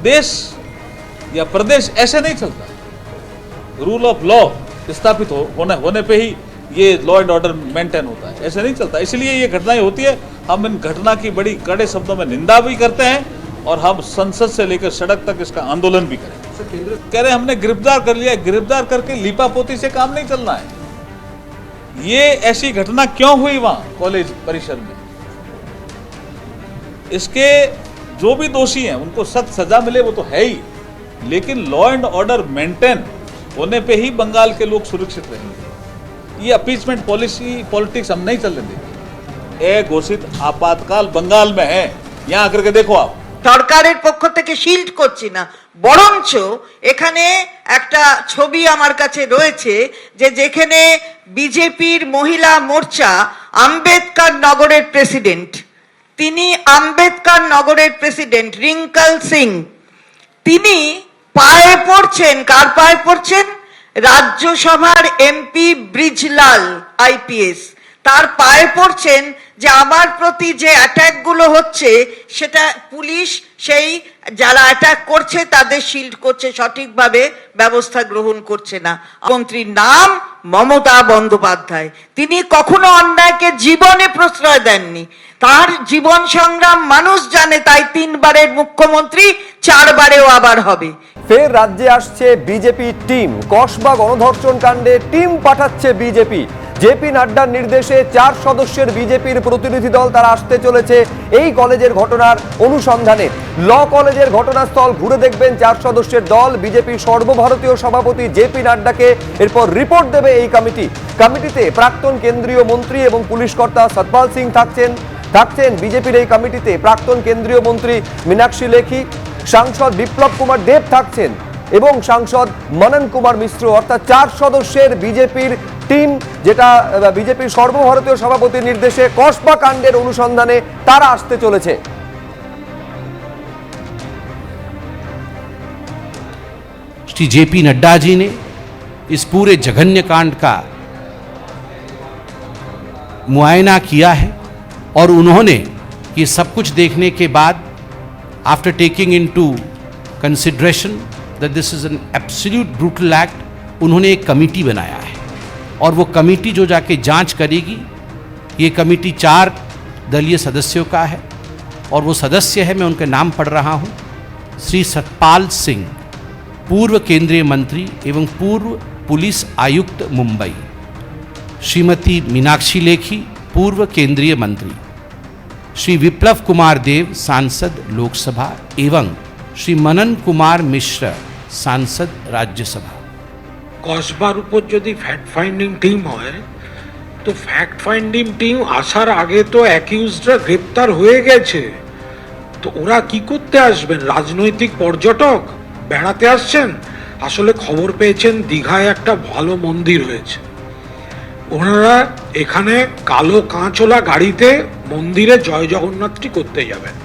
देश या प्रदेश ऐसे नहीं चलता। रूल ऑफ लॉ स्थापित होने पे ही ये लॉ एंड ऑर्डर मेंटेन होता है, ऐसे नहीं चलता। इसलिए ये घटनाएं होती है। हम इन घटना की बड़ी कड़े शब्दों में निंदा भी करते हैं और हम संसद से लेकर सड़क तक इसका आंदोलन भी करें। कह रहे हमने गिरफ्तार कर लिया, गिरफ्तार करके लीपापोती से काम नहीं चलना है। ये ऐसी घटना क्यों हुई वहां कॉलेज परिसर में, इसके जो भी दोषी हैं उनको सख्त सजा मिले वो तो है ही, लेकिन लॉ एंड ऑर्डर मेंटेन होने पे ही बंगाल के लोग सुरक्षित रहेंगे। ये अपीचमेंट पॉलिटिक्स हम नहीं चलने देंगे। घोषित आपातकाल बंगाल में है, यहां आकर के देखो आप। সরকারের পক্ষ থেকে শিল্ড করছি না, বরঞ্চ এখানে একটা ছবি আমার কাছে রয়েছে যে যেখানে বিজেপির মহিলা মোর্চা আম্বেদকর নগরের প্রেসিডেন্ট, তিনি আম্বেদকর নগরের প্রেসিডেন্ট রিঙ্কল সিং, তিনি পায়ে পড়ছেন। কার পায়ে পড়ছেন? রাজ্যসভার এমপি ব্রিজলাল আইপিএস, তার পায়ে পড়ছেন যে আমার প্রতি যে অ্যাটাক গুলো হচ্ছে সেটা পুলিশ সেই যারা অ্যাটাক করছে তাদের শিল্ড করছে, সঠিকভাবে ব্যবস্থা গ্রহণ করছে না। মন্ত্রীর নাম মমতা বন্দ্যোপাধ্যায়, তিনি কখনো অন্যায়কে জীবনে প্রশ্রয় দেননি। তার জীবন সংগ্রাম মানুষ জানে, তাই 3 বারের মুখ্যমন্ত্রী, 4 বারেও আবার হবে। ফের রাজ্যে আসছে বিজেপি টিম। কসবা গণধর্ষণ কাণ্ডে টিম পাঠাচ্ছে বিজেপি। জেপি নাড্ডার নির্দেশে 4 সদস্যের বিজেপির প্রতিনিধি দল তারা আসতে চলেছে এই কলেজের ঘটনার অনুসন্ধানে। ল কলেজের ঘটনাস্থল ঘুরে দেখবেন 4 সদস্যের দল। বিজেপির সর্বভারতীয় সভাপতি জেপি নাড্ডাকে এরপর রিপোর্ট দেবে এই কমিটি। কমিটিতে প্রাক্তন কেন্দ্রীয় মন্ত্রী এবং পুলিশ কর্তা সতপাল সিং থাকছেন বিজেপির এই কমিটিতে। প্রাক্তন কেন্দ্রীয় মন্ত্রী মীনাক্ষী লেখি, সাংসদ বিপ্লব কুমার দেব থাকছেন এবং সাংসদ মনন কুমার মিশ্র, অর্থাৎ 4 সদস্যের বিজেপির টিম, যেটা বিজেপির সর্বভারতীয় সভাপতির নির্দেশে কসবা কাণ্ডের অনুসন্ধানে তারা আসতে চলেছে। श्री जेपी नड्डा जी ने इस पूरे जघन्य कांड का मुआयना किया है और उन्होंने ये सब कुछ देखने के बाद, after taking into consideration that this is an absolute brutal act, उन्होंने एक कमेटी बनाया है और वो कमेटी जो जाके जांच करेगी, ये कमेटी 4 दलीय सदस्यों का है और वो सदस्य है, मैं उनके नाम पढ़ रहा हूँ। श्री सतपाल सिंह, पूर्व केंद्रीय मंत्री एवं पूर्व पुलिस आयुक्त मुंबई, श्रीमती मीनाक्षी लेखी, पूर्व केंद्रीय मंत्री, श्री विप्लव कुमार देव, सांसद लोकसभा, एवं श्री मनन कुमार मिश्र, सांसद राज्यसभा। কসবার উপর যদি ফ্যাক্ট ফাইন্ডিং টিম হয়, তো ফ্যাক্ট ফাইন্ডিং টিম আসার আগে তো অ্যাকিউজডরা গ্রেপ্তার হয়ে গেছে, তো ওরা কি করতে আসবেন? রাজনৈতিক পর্যটক বেড়াতে আসছেন? আসলে খবর পেয়েছেন দীঘায় একটা ভালো মন্দির হয়েছে, ওনারা এখানে কালো কাঁচওয়ালা গাড়িতে মন্দিরে জয় জগন্নাথটি করতে যাবেন।